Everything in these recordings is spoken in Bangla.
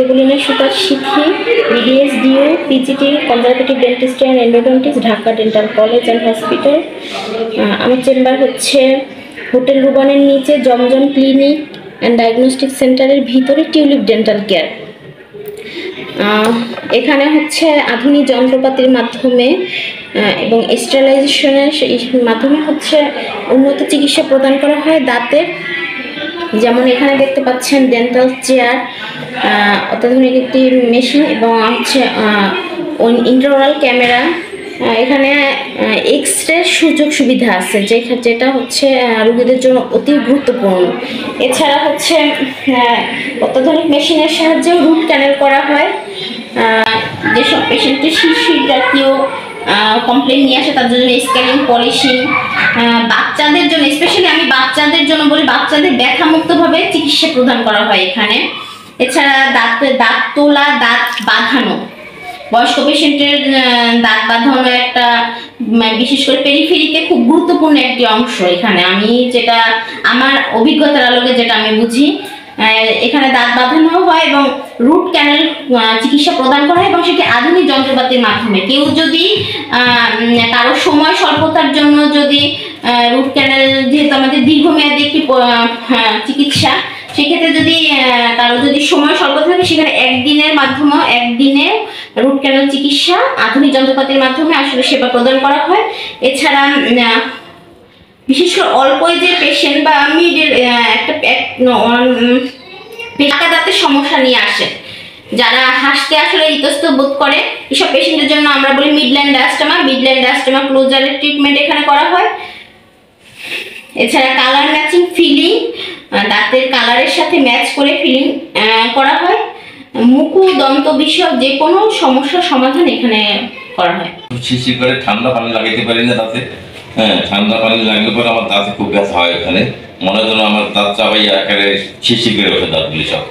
রেগুলিনের সুপার শিখি বিডিএসডিও PGT conservative dentist and endodontist Dhaka dental college and hospital. আমার চেম্বার হচ্ছে হোটেল রুবানের নিচে জমজম ক্লিনিক অ্যান্ড ডায়াগনস্টিক সেন্টারের ভিতরে টিউলিপ ডেন্টাল কেয়ার। এখানে হচ্ছে আধুনিক যন্ত্রপাতির মাধ্যমে এবং স্টেরিলাইজেশনের মাধ্যমে হচ্ছে উন্নত চিকিৎসা প্রদান করা হয় দাঁতের। যেমন এখানে দেখতে পাচ্ছেন ডেন্টাল চেয়ার, অত্যাধুনিক একটি মেশিন এবং হচ্ছে ইন্ট্রাওরাল ক্যামেরা। এখানে এক্স-রে সুযোগ সুবিধা আছে যেটা হচ্ছে রোগীদের জন্য অতি গুরুত্বপূর্ণ। এছাড়া হচ্ছে অত্যাধুনিক মেশিনের সাহায্যেও রুট ক্যানেল করা হয়। যেসব পেশেন্টের শিরশির জাতীয় কমপ্লেন নিয়ে আসে তাদের জন্য স্ক্যানিং, পলিশিং, বাচ্চাদের জন্য স্পেশালি আমি বাচ্চাদের জন্য বলি, বাচ্চাদের ব্যথামুক্তভাবে চিকিৎসা প্রদান করা হয় এখানে। এছাড়া দাঁত তোলা, দাঁত বাঁধানো, বয়স্ক পেশেন্টের দাঁত বাঁধানো একটা বিশেষ করে পেরিফেরিতে খুব গুরুত্বপূর্ণ একটি অংশ। এখানে আমি যেটা আমার অভিজ্ঞতার আলোকে যেটা আমি বুঝি, এখানে দাঁত বাঁধানো হয় এবং রুট ক্যানেল চিকিৎসা প্রদান করা হয় এবং সেটি আধুনিক যন্ত্রপাতির মাধ্যমে। কেউ যদি কারো সময় স্বল্পতার জন্য যদি রুট ক্যানেল, যেহেতু আমাদের দীর্ঘমেয়াদী একটি চিকিৎসা, সেক্ষেত্রে যদি কারো যদি সময় স্বল্প থাকে সেখানে একদিনে রুট ক্যানেল চিকিৎসা আধুনিক যন্ত্রপাতির মাধ্যমে আসলে সেবা প্রদান করা হয়। এছাড়া বিশেষ করে অল্প এজের পেশেন্ট বা মিডল একটা দাঁতের সমস্যা নিয়ে আসে, যারা হাসতে আসলে ইতস্ত বোধ করে, এসব পেশেন্টের জন্য আমরা বলি মিডল্যান্ড ডায়াস্টেমা ক্লোজারের ট্রিটমেন্ট এখানে করা হয়। এছাড়া কালার ম্যাচিং ফিলিং, দাঁতের কালারের সাথে ম্যাচ করে ফিলিং করা হয়। মুখ দন্ত বিষয়ক যে কোনো সমস্যার সমাধান এখানে করা হয়। শিশির করে ঠান্ডা পানি লাগাইতে পারি না দাঁতে, ঠান্ডা পানি লাগলে পরে আমার দাঁতে খুব ব্যথা হয়। এখানে মনে হয় যেন আমার দাঁত চাবাই একেবারে শিশির করে ওঠে দাঁতগুলি সব।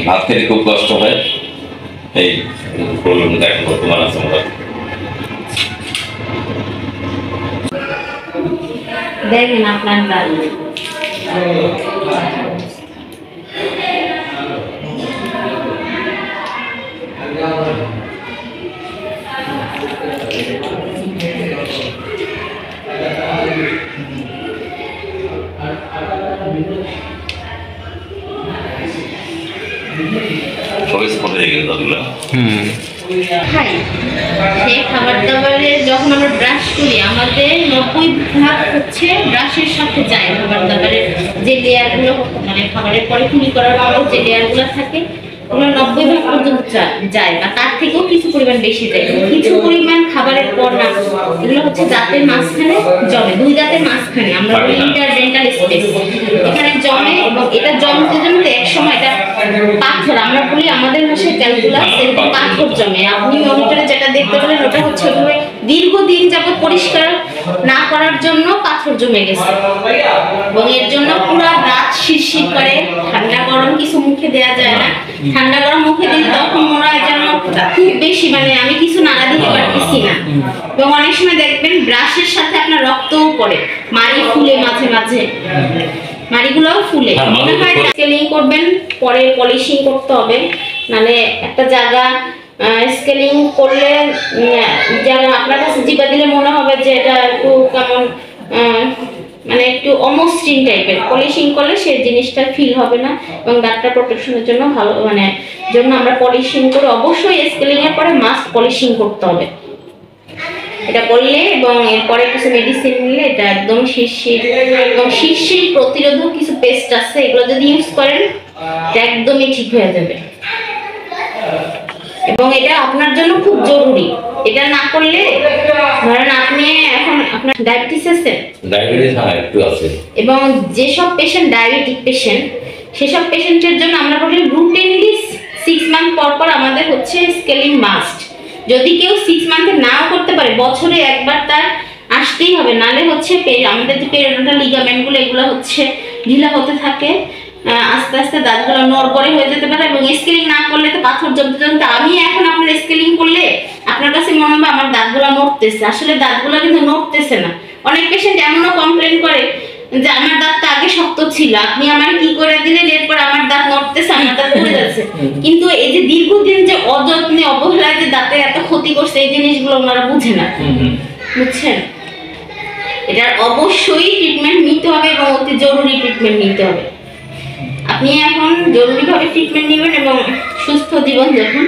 ভাত খেতে খুব কষ্ট হয়। এই প্রবলেম দেখা বর্তমান আছে আমার। দেখেন আপনার দাঁত খাই সেই খাবার দাবারে যখন আমরা ব্রাশ করি আমাদের 90% হচ্ছে ব্রাশের সাথে যায়। খাবার দাবারের যে লেয়ারগুলো মানে খাবারের পরে খুলি করার পর যে লেয়ারগুলো থাকে ওগুলো 90% পর্যন্ত যায় বা তার থেকেও কিছু পরিমাণ বেশি যায়। কিছু পরিমাণ খাবারের পর না, এগুলো হচ্ছে দাঁতের মাঝখানে জমে, দুই দাঁতের মাঝখানে আমরা বলি ইন্টারডেন্টাল স্পেস, এখানে জমে এবং এটা জমতে জমতে এক সময় এটা পাথর, আমরা বলি আমাদের ভাষায় ক্যালকুলাস, এরকম পাথর জমে। আপনি মনিটরে যেটা দেখতে পেলেন ওটা হচ্ছে দীর্ঘদিন যাবত পরিষ্কার না করার জন্য পাথর জমে গেছে এবং এর জন্য পুরো রাত শিরশির করে। ঠান্ডা গরম কিছু মুখে দেওয়া যায় না, ঠান্ডা গরম মুখে দিলে তখন মনে হয় যেন খুব বেশি মানে আমি কিছু নাড়া দিতে পারতেছি না। এবং অনেক সময় দেখবেন ব্রাশের সাথে আপনার রক্তও পড়ে, মাড়ি ফুলে মাঝে মাঝে, মাড়িগুলোও ফুলে। মনে হয় স্কেলিং করবেন, পরে পলিশিং করতে হবে, নাহলে একটা জায়গা স্কেলিং করলে যেন আপনার কাছে জিবা দিলে মনে হবে যে এটা একটু কেমন মানে একটু অমসৃণ টাইপের। পলিশিং করলে সেই জিনিসটা ফিল হবে না এবং দাঁতটা প্রোটেকশনের জন্য ভালো মানে জন্য আমরা পলিশিং করে অবশ্যই স্কেলিং এর পরে মাস্ট পলিশিং করতে হবে। এটা করলে এবং এরপরে কিছু মেডিসিন নিলে এটা একদম শিরশির এবং শিরশির প্রতিরোধক কিছু পেস্ট আছে, এগুলো যদি ইউজ করেন এটা একদমই ঠিক হয়ে যাবে এবং এটা আপনার জন্য খুব জরুরি। এটা না করলে ধরেন আপনি এখন আপনার ডায়াবেটিস আছে, একটু আছে, এবং যেসব পেশেন্ট ডায়াবেটিক পেশেন্ট সেসব পেশেন্টের জন্য আমরা বলি রুটিনলি 6 মান্থ পর পর আমাদের হচ্ছে স্কেলিং মাস্ট। যদি কেউ 6 মান্থে নাও করতে পারে বছরে একবার তার আসতেই হবে, নালে হচ্ছে আমাদের যে পেরিওডন্টাল লিগামেন্টগুলো এগুলো হচ্ছে ঢিলা হতে থাকে, আস্তে আস্তে দাঁতগুলো নড়বড়ে হয়ে যেতে পারে এবং স্কেলিং না করলে তো পাথর জমতে জমতে। আমি এখন আপনার স্কেলিং করলে আপনার কাছে মনে হবে আমার দাঁতগুলো নড়তেছে, আসলে দাঁতগুলো কিন্তু নড়তেছে না। অনেক পেশেন্ট এমনও কমপ্লেন করে যে আমার দাঁতটা আগে শক্ত ছিল, আপনি আমার কি করে দিলেন, এরপর আমার দাঁত নড়তেছে, আমার দাঁত পড়ে যাচ্ছে। কিন্তু এই যে দীর্ঘদিন যে অযত্নে অবহেলায় যে দাঁতের এত ক্ষতি করছে, এই জিনিসগুলো ওনারা বুঝে না, বুঝছেন? এটার অবশ্যই ট্রিটমেন্ট নিতে হবে এবং অতি জরুরি ট্রিটমেন্ট নিতে হবে। আপনি এখন জরুরিভাবে ট্রিটমেন্ট নেবেন এবং সুস্থ জীবন যাপন